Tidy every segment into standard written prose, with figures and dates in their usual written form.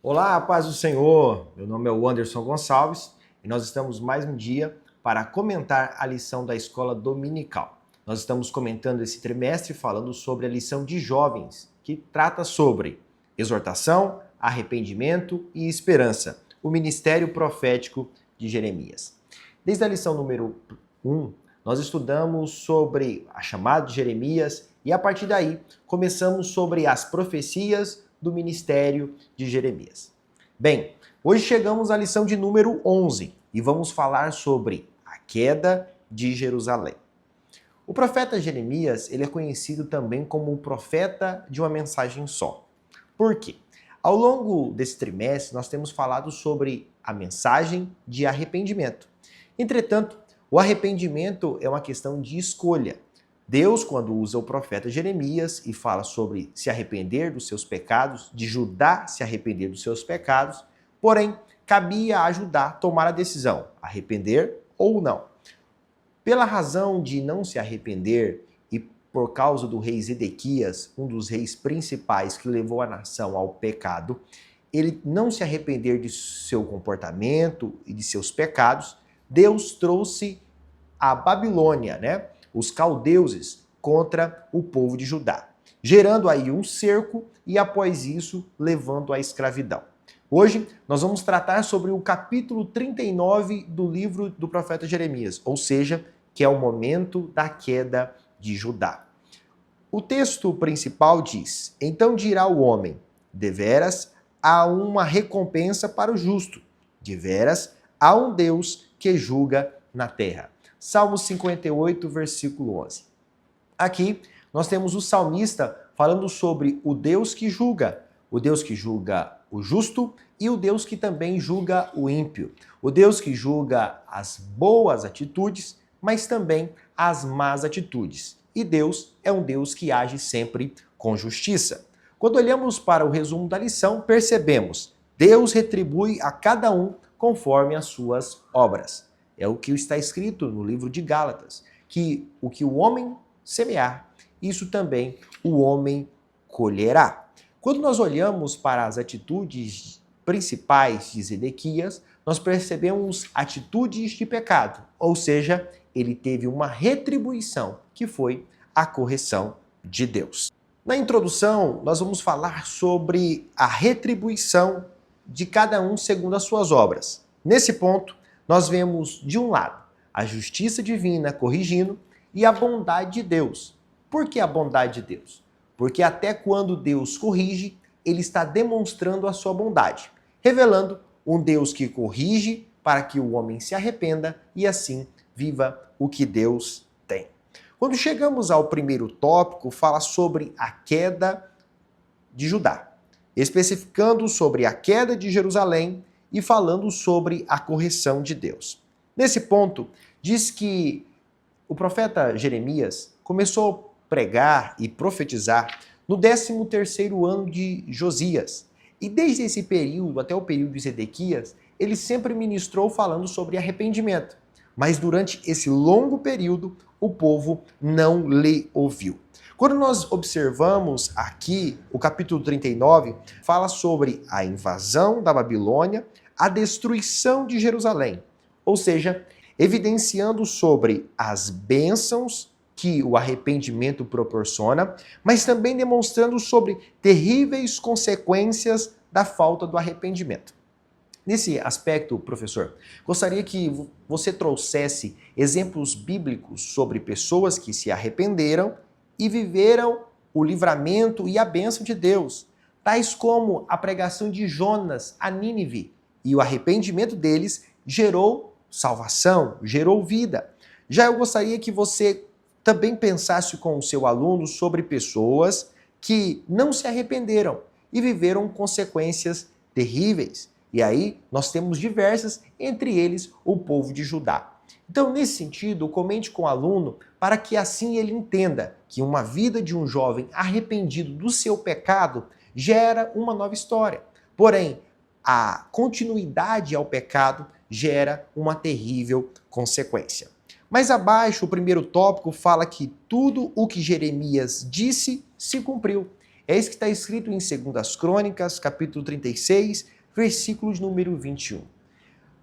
Olá, paz do Senhor! Meu nome é o Anderson Gonçalves e nós estamos mais um dia para comentar a lição da escola dominical. Nós estamos comentando esse trimestre falando sobre a lição de jovens, que trata sobre exortação, arrependimento e esperança, o ministério profético de Jeremias. Desde a lição número 1, nós estudamos sobre a chamada de Jeremias e a partir daí começamos sobre as profecias do ministério de Jeremias. Bem, hoje chegamos à lição de número 11 e vamos falar sobre a queda de Jerusalém. O profeta Jeremias, ele é conhecido também como o profeta de uma mensagem só. Por quê? Ao longo desse trimestre, nós temos falado sobre a mensagem de arrependimento. Entretanto, o arrependimento é uma questão de escolha. Deus, quando usa o profeta Jeremias e fala sobre se arrepender dos seus pecados, de Judá se arrepender dos seus pecados, porém, cabia a Judá tomar a decisão, arrepender ou não. Pela razão de não se arrepender e por causa do rei Zedequias, um dos reis principais que levou a nação ao pecado, ele não se arrepender de seu comportamento e de seus pecados, Deus trouxe a Babilônia, os caldeuses, contra o povo de Judá, gerando aí um cerco e após isso levando à escravidão. Hoje nós vamos tratar sobre o capítulo 39 do livro do profeta Jeremias, ou seja, que é o momento da queda de Judá. O texto principal diz: "Então dirá o homem, deveras há uma recompensa para o justo, deveras há um Deus que julga na terra." Salmo 58, versículo 11. Aqui nós temos o salmista falando sobre o Deus que julga o justo e o Deus que também julga o ímpio, o Deus que julga as boas atitudes, mas também as más atitudes. E Deus é um Deus que age sempre com justiça. Quando olhamos para o resumo da lição, percebemos: Deus retribui a cada um conforme as suas obras. É o que está escrito no livro de Gálatas, que o que o homem semear, isso também o homem colherá. Quando nós olhamos para as atitudes principais de Zedequias, nós percebemos atitudes de pecado, ou seja, ele teve uma retribuição, que foi a correção de Deus. Na introdução, nós vamos falar sobre a retribuição de cada um segundo as suas obras. Nesse ponto, nós vemos, de um lado, a justiça divina corrigindo e a bondade de Deus. Por que a bondade de Deus? Porque até quando Deus corrige, ele está demonstrando a sua bondade, revelando um Deus que corrige para que o homem se arrependa e assim viva o que Deus tem. Quando chegamos ao primeiro tópico, fala sobre a queda de Judá, especificando sobre a queda de Jerusalém e falando sobre a correção de Deus. Nesse ponto, diz que o profeta Jeremias começou a pregar e profetizar no 13º ano de Josias. E desde esse período até o período de Zedequias, ele sempre ministrou falando sobre arrependimento. Mas durante esse longo período, o povo não lhe ouviu. Quando nós observamos aqui o capítulo 39, fala sobre a invasão da Babilônia, a destruição de Jerusalém, ou seja, evidenciando sobre as bênçãos que o arrependimento proporciona, mas também demonstrando sobre terríveis consequências da falta do arrependimento. Nesse aspecto, professor, gostaria que você trouxesse exemplos bíblicos sobre pessoas que se arrependeram e viveram o livramento e a bênção de Deus, tais como a pregação de Jonas a Nínive, e o arrependimento deles gerou salvação, gerou vida. Já eu gostaria que você também pensasse com o seu aluno sobre pessoas que não se arrependeram e viveram consequências terríveis. E aí nós temos diversas, entre eles o povo de Judá. Então, nesse sentido, comente com o aluno para que assim ele entenda que uma vida de um jovem arrependido do seu pecado gera uma nova história. Porém, a continuidade ao pecado gera uma terrível consequência. Mais abaixo, o primeiro tópico fala que tudo o que Jeremias disse se cumpriu. É isso que está escrito em 2 Crônicas, capítulo 36, versículo de número 21.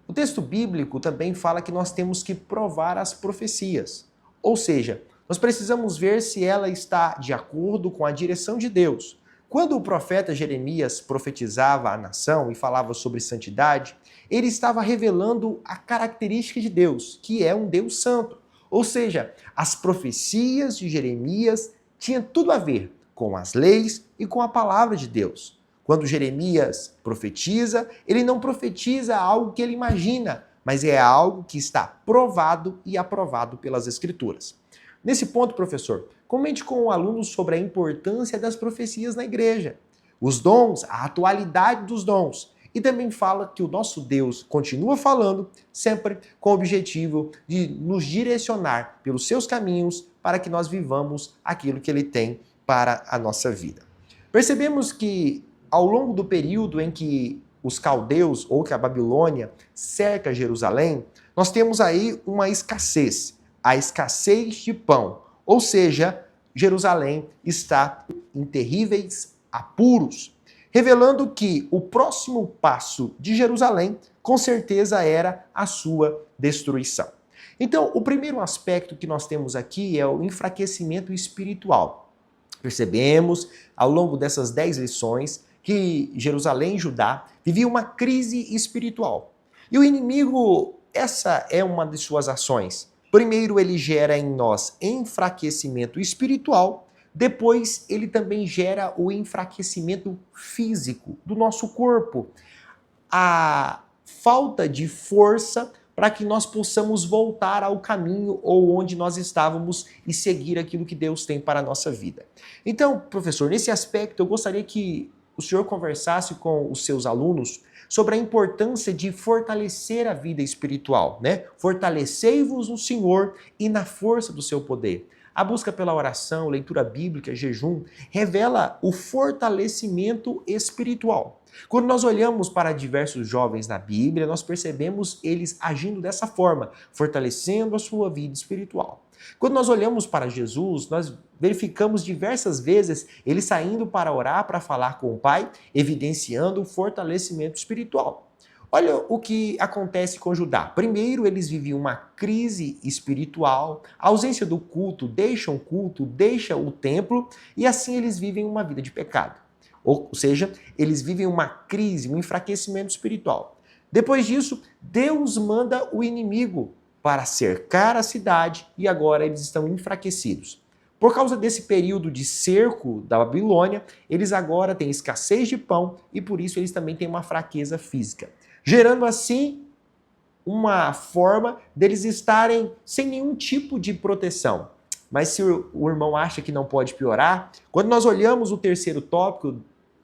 O texto bíblico também fala que nós temos que provar as profecias, ou seja, nós precisamos ver se ela está de acordo com a direção de Deus. Quando o profeta Jeremias profetizava à nação e falava sobre santidade, ele estava revelando a característica de Deus, que é um Deus santo. Ou seja, as profecias de Jeremias tinham tudo a ver com as leis e com a palavra de Deus. Quando Jeremias profetiza, ele não profetiza algo que ele imagina, mas é algo que está provado e aprovado pelas Escrituras. Nesse ponto, professor, comente com o aluno sobre a importância das profecias na igreja, os dons, a atualidade dos dons. E também fala que o nosso Deus continua falando, sempre com o objetivo de nos direcionar pelos seus caminhos para que nós vivamos aquilo que Ele tem para a nossa vida. Percebemos que ao longo do período em que os caldeus ou que a Babilônia cerca Jerusalém, nós temos aí uma escassez, a escassez de pão. Ou seja, Jerusalém está em terríveis apuros, revelando que o próximo passo de Jerusalém, com certeza, era a sua destruição. Então, o primeiro aspecto que nós temos aqui é o enfraquecimento espiritual. Percebemos, ao longo dessas 10 lições, que Jerusalém e Judá viviam uma crise espiritual. E o inimigo, essa é uma de suas ações. Primeiro, ele gera em nós enfraquecimento espiritual, depois ele também gera o enfraquecimento físico do nosso corpo. A falta de força para que nós possamos voltar ao caminho ou onde nós estávamos e seguir aquilo que Deus tem para a nossa vida. Então, professor, nesse aspecto eu gostaria que o senhor conversasse com os seus alunos sobre a importância de fortalecer a vida espiritual, né? Fortalecei-vos no Senhor e na força do seu poder. A busca pela oração, leitura bíblica, jejum, revela o fortalecimento espiritual. Quando nós olhamos para diversos jovens na Bíblia, nós percebemos eles agindo dessa forma, fortalecendo a sua vida espiritual. Quando nós olhamos para Jesus, nós verificamos diversas vezes ele saindo para orar, para falar com o Pai, evidenciando o fortalecimento espiritual. Olha o que acontece com Judá. Primeiro, eles viviam uma crise espiritual, a ausência do culto, deixam o templo, e assim eles vivem uma vida de pecado. Ou seja, eles vivem uma crise, um enfraquecimento espiritual. Depois disso, Deus manda o inimigo para cercar a cidade e agora eles estão enfraquecidos. Por causa desse período de cerco da Babilônia, eles agora têm escassez de pão e por isso eles também têm uma fraqueza física, gerando assim uma forma deles estarem sem nenhum tipo de proteção. Mas se o irmão acha que não pode piorar, quando nós olhamos o terceiro tópico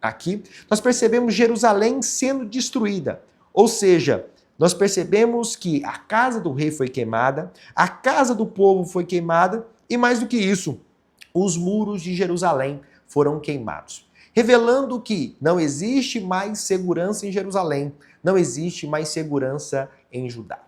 aqui, nós percebemos Jerusalém sendo destruída. Ou seja, nós percebemos que a casa do rei foi queimada, a casa do povo foi queimada e mais do que isso, os muros de Jerusalém foram queimados. Revelando que não existe mais segurança em Jerusalém, não existe mais segurança em Judá.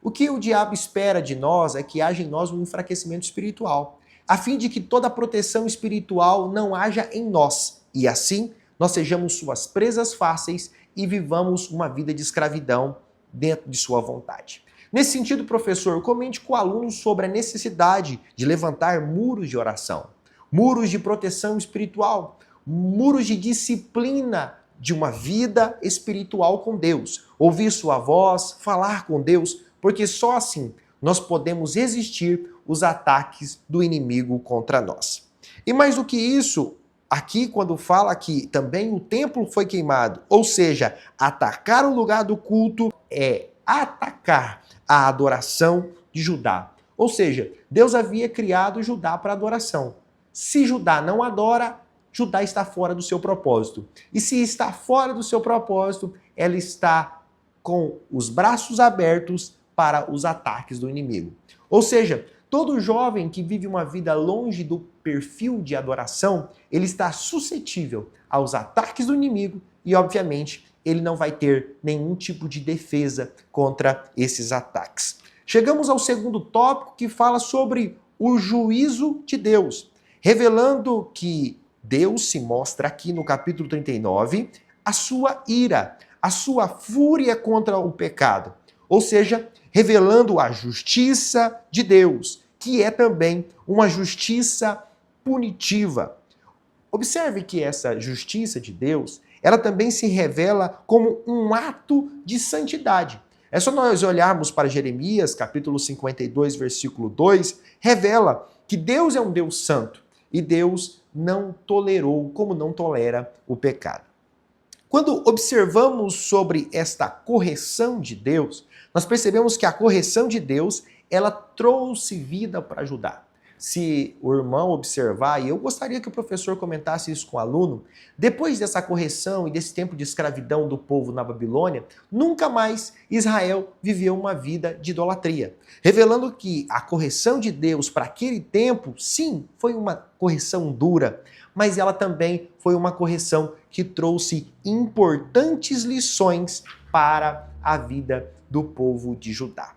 O que o diabo espera de nós é que haja em nós um enfraquecimento espiritual, a fim de que toda proteção espiritual não haja em nós, e assim nós sejamos suas presas fáceis e vivamos uma vida de escravidão dentro de sua vontade. Nesse sentido, professor, comente com o aluno sobre a necessidade de levantar muros de oração, muros de proteção espiritual, muros de disciplina de uma vida espiritual com Deus, ouvir sua voz, falar com Deus, porque só assim nós podemos resistir os ataques do inimigo contra nós. E mais do que isso, aqui quando fala que também o templo foi queimado, ou seja, atacar o lugar do culto é atacar a adoração de Judá. Ou seja, Deus havia criado Judá para adoração. Se Judá não adora, Judá está fora do seu propósito. E se está fora do seu propósito, ela está com os braços abertos para os ataques do inimigo. Ou seja, todo jovem que vive uma vida longe do perfil de adoração, ele está suscetível aos ataques do inimigo e, obviamente, ele não vai ter nenhum tipo de defesa contra esses ataques. Chegamos ao segundo tópico que fala sobre o juízo de Deus, revelando que Deus se mostra aqui no capítulo 39 a sua ira, a sua fúria contra o pecado, ou seja, revelando a justiça de Deus, que é também uma justiça punitiva. Observe que essa justiça de Deus, ela também se revela como um ato de santidade. É só nós olharmos para Jeremias, capítulo 52, versículo 2, revela que Deus é um Deus santo e Deus não tolerou, como não tolera, o pecado. Quando observamos sobre esta correção de Deus, nós percebemos que a correção de Deus, ela trouxe vida para Judá. Se o irmão observar, e eu gostaria que o professor comentasse isso com o aluno, depois dessa correção e desse tempo de escravidão do povo na Babilônia, nunca mais Israel viveu uma vida de idolatria, revelando que a correção de Deus para aquele tempo, sim, foi uma correção dura, mas ela também foi uma correção que trouxe importantes lições para a vida do povo de Judá.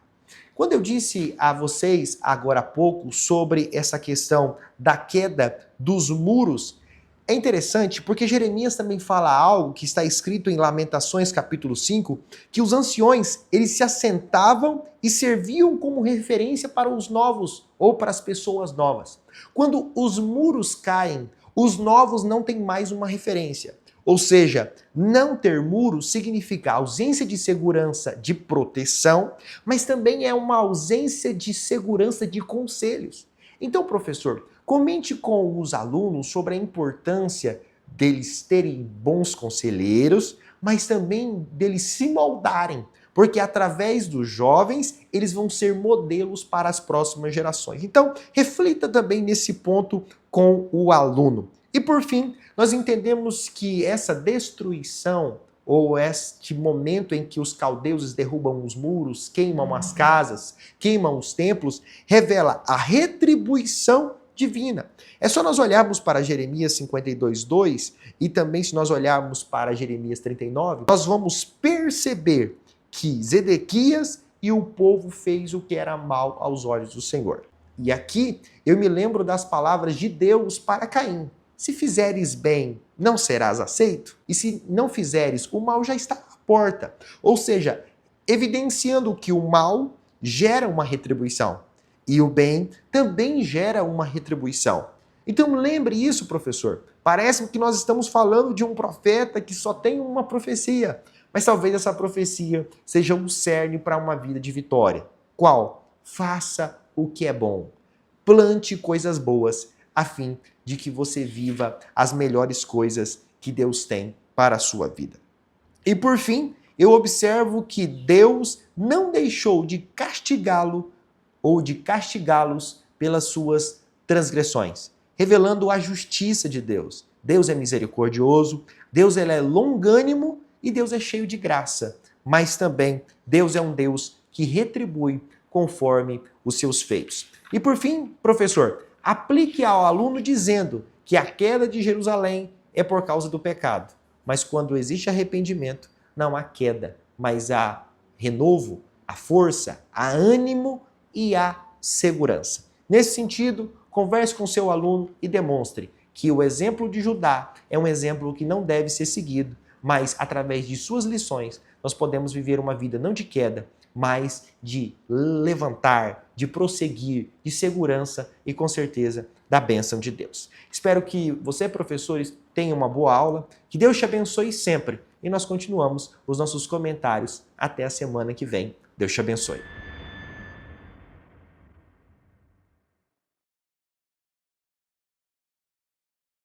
Quando eu disse a vocês agora há pouco sobre essa questão da queda dos muros, é interessante porque Jeremias também fala algo que está escrito em Lamentações capítulo 5, que os anciões, eles se assentavam e serviam como referência para os novos ou para as pessoas novas. Quando os muros caem, os novos não têm mais uma referência. Ou seja, não ter muro significa ausência de segurança de proteção, mas também é uma ausência de segurança de conselhos. Então, professor, comente com os alunos sobre a importância deles terem bons conselheiros, mas também deles se moldarem, porque através dos jovens eles vão ser modelos para as próximas gerações. Então, reflita também nesse ponto com o aluno. E por fim, nós entendemos que essa destruição, ou este momento em que os caldeus derrubam os muros, queimam as casas, queimam os templos, revela a retribuição divina. É só nós olharmos para Jeremias 52:2 e também se nós olharmos para Jeremias 39, nós vamos perceber que Zedequias e o povo fez o que era mal aos olhos do Senhor. E aqui eu me lembro das palavras de Deus para Caim. Se fizeres bem, não serás aceito? E se não fizeres, o mal já está à porta. Ou seja, evidenciando que o mal gera uma retribuição e o bem também gera uma retribuição. Então lembre isso, professor. Parece que nós estamos falando de um profeta que só tem uma profecia, mas talvez essa profecia seja um cerne para uma vida de vitória. Qual? Faça o que é bom. Plante coisas boas, a fim de que você viva as melhores coisas que Deus tem para a sua vida. E por fim, eu observo que Deus não deixou de castigá-lo ou de castigá-los pelas suas transgressões, revelando a justiça de Deus. Deus é misericordioso, Deus ele é longânimo e Deus é cheio de graça, mas também Deus é um Deus que retribui conforme os seus feitos. E por fim, professor, aplique ao aluno dizendo que a queda de Jerusalém é por causa do pecado. Mas quando existe arrependimento, não há queda, mas há renovo, há força, há ânimo e há segurança. Nesse sentido, converse com seu aluno e demonstre que o exemplo de Judá é um exemplo que não deve ser seguido, mas através de suas lições nós podemos viver uma vida não de queda, mas de levantar, de prosseguir, de segurança e, com certeza, da bênção de Deus. Espero que você, professores, tenha uma boa aula, que Deus te abençoe sempre e nós continuamos os nossos comentários até a semana que vem. Deus te abençoe.